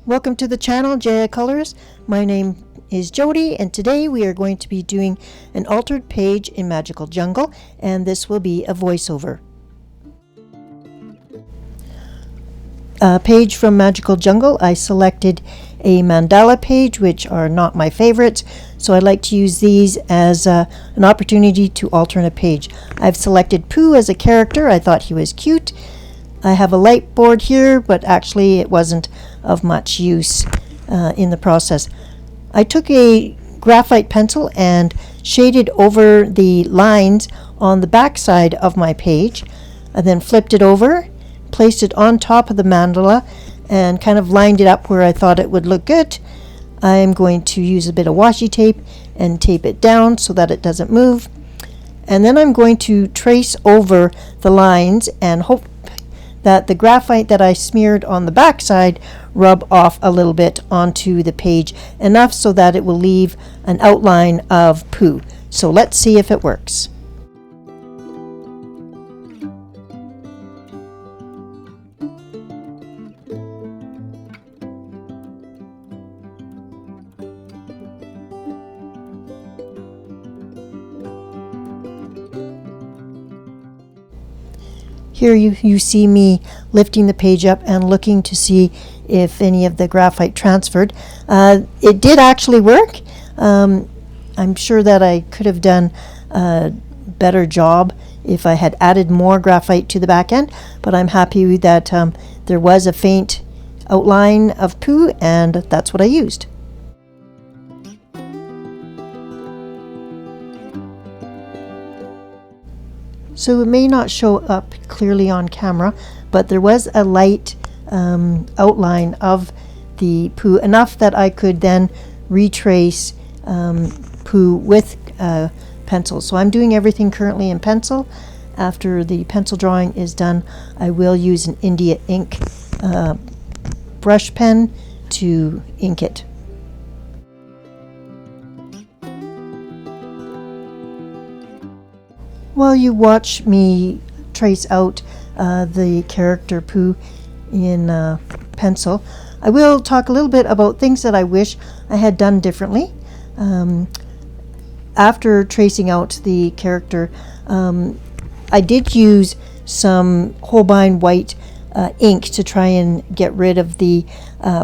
Welcome to the channel, Jaya Colourist. My name is Jody, and today we are going to be doing an altered page in Magical Jungle, and this will be a voiceover. A page from Magical Jungle. I selected a mandala page, which are not my favorites, so I like to use these as an opportunity to alter in a page. I've selected Pooh as a character. I thought he was cute. I have a light board here, but actually it wasn't of much use in the process. I took a graphite pencil and shaded over the lines on the back side of my page. I then flipped it over, placed it on top of the mandala, and kind of lined it up where I thought it would look good. I'm going to use a bit of washi tape and tape it down so that it doesn't move. And then I'm going to trace over the lines and hope that the graphite that I smeared on the back side rub off a little bit onto the page, enough so that it will leave an outline of Pooh. So let's see if it works. Here you see me lifting the page up and looking to see if any of the graphite transferred. It did actually work. I'm sure that I could have done a better job if I had added more graphite to the back end, but I'm happy that there was a faint outline of Pooh, and that's what I used. So it may not show up clearly on camera, but there was a light outline of the Pooh, enough that I could then retrace Pooh with pencil. So I'm doing everything currently in pencil. After the pencil drawing is done, I will use an India ink brush pen to ink it. While you watch me trace out the character Pooh in pencil, I will talk a little bit about things that I wish I had done differently. After tracing out the character, I did use some Holbein white ink to try and get rid of the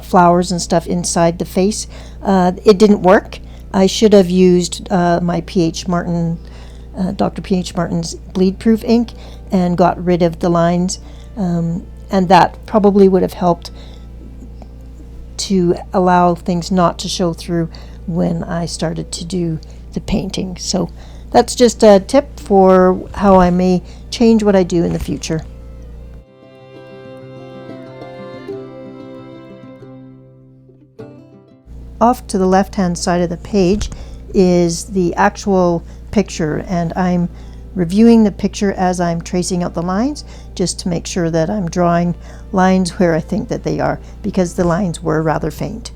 flowers and stuff inside the face. It didn't work. I should have used my Dr. P.H. Martin's bleed proof ink and got rid of the lines, and that probably would have helped to allow things not to show through when I started to do the painting. So that's just a tip for how I may change what I do in the future. Off to the left hand side of the page is the actual picture, and I'm reviewing the picture as I'm tracing out the lines, just to make sure that I'm drawing lines where I think that they are, because the lines were rather faint.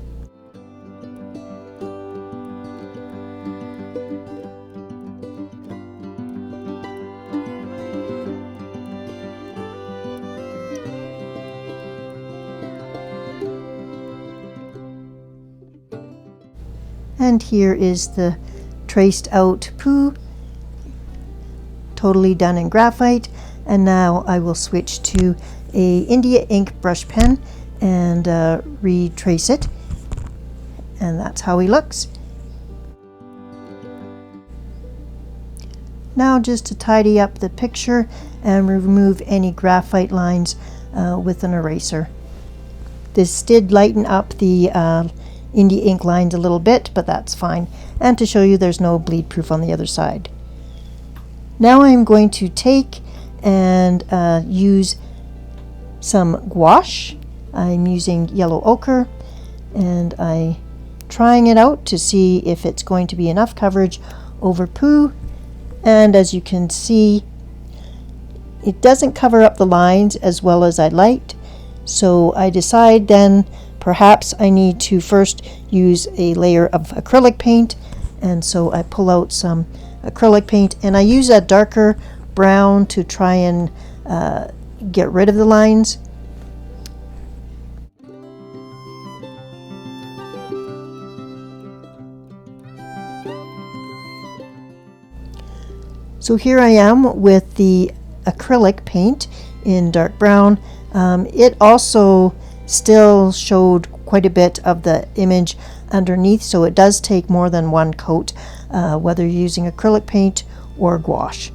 And here is the traced out Pooh, totally done in graphite. And now I will switch to a India ink brush pen and retrace it, and that's how he looks. Now just to tidy up the picture and remove any graphite lines with an eraser. This did lighten up the India ink lines a little bit, but that's fine. And to show you, there's no bleed proof on the other side. Now I'm going to take and use some gouache. I'm using yellow ochre, and I'm trying it out to see if it's going to be enough coverage over Pooh. And as you can see, it doesn't cover up the lines as well as I'd liked. So I decide then perhaps I need to first use a layer of acrylic paint, and so I pull out some acrylic paint and I use a darker brown to try and get rid of the lines. So here I am with the acrylic paint in dark brown. It also still showed quite a bit of the image underneath, so it does take more than one coat, whether you're using acrylic paint or gouache.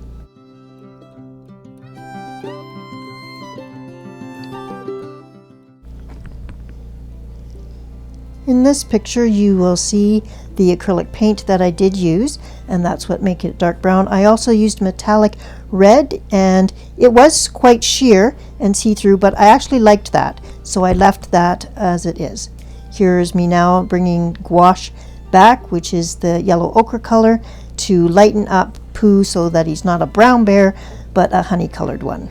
In this picture you will see the acrylic paint that I did use, and that's what makes it dark brown. I also used metallic red, and it was quite sheer and see-through, but I actually liked that, so I left that as it is. Here's me now bringing gouache back, which is the yellow ochre color, to lighten up Pooh so that he's not a brown bear, but a honey-colored one.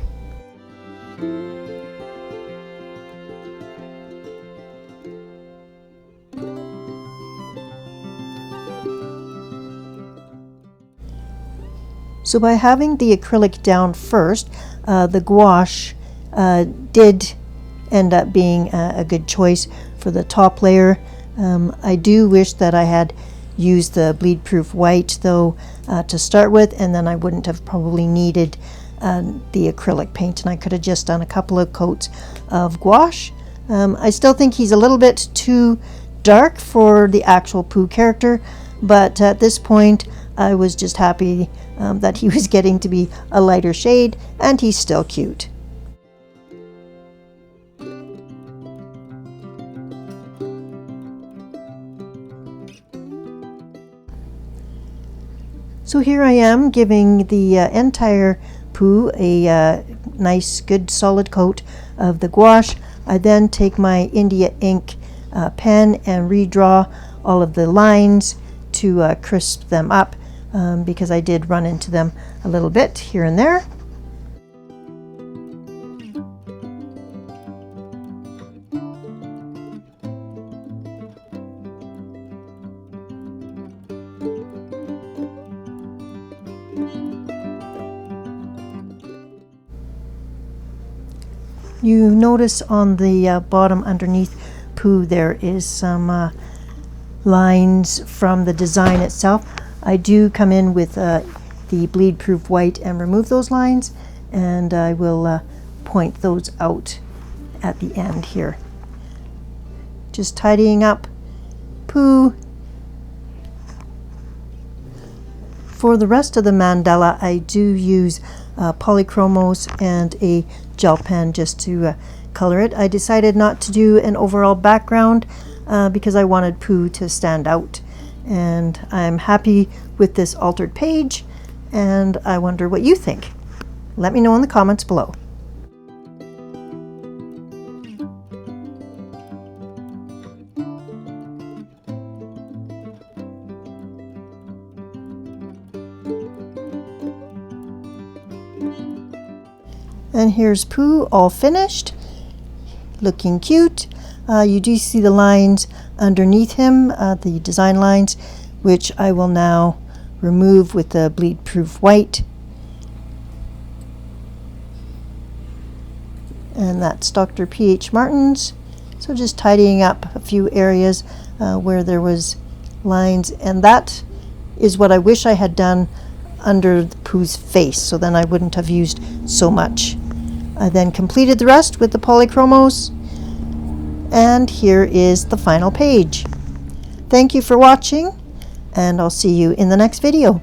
So by having the acrylic down first, the gouache did end up being a good choice for the top layer. I do wish that I had used the bleed-proof white though to start with, and then I wouldn't have probably needed the acrylic paint, and I could have just done a couple of coats of gouache. I still think he's a little bit too dark for the actual Pooh character, but at this point I was just happy that he was getting to be a lighter shade, and he's still cute. So here I am giving the entire Pooh a nice good solid coat of the gouache. I then take my India ink pen and redraw all of the lines to crisp them up, because I did run into them a little bit here and there. You notice on the bottom underneath Pooh there is some lines from the design itself. I do come in with the bleed-proof white and remove those lines, and I will point those out at the end here. Just tidying up Pooh. For the rest of the mandala, I do use Poly Chromos and a gel pen just to color it. I decided not to do an overall background because I wanted Pooh to stand out. And I'm happy with this altered page, and I wonder what you think. Let me know in the comments below. And here's Pooh all finished, looking cute. You do see the lines underneath him, the design lines, which I will now remove with the bleed-proof white. And that's Dr. P.H. Martin's. So just tidying up a few areas where there was lines, and that is what I wish I had done under the Pooh's face, so then I wouldn't have used so much. I then completed the rest with the Poly Chromos, and here is the final page. Thank you for watching, and I'll see you in the next video.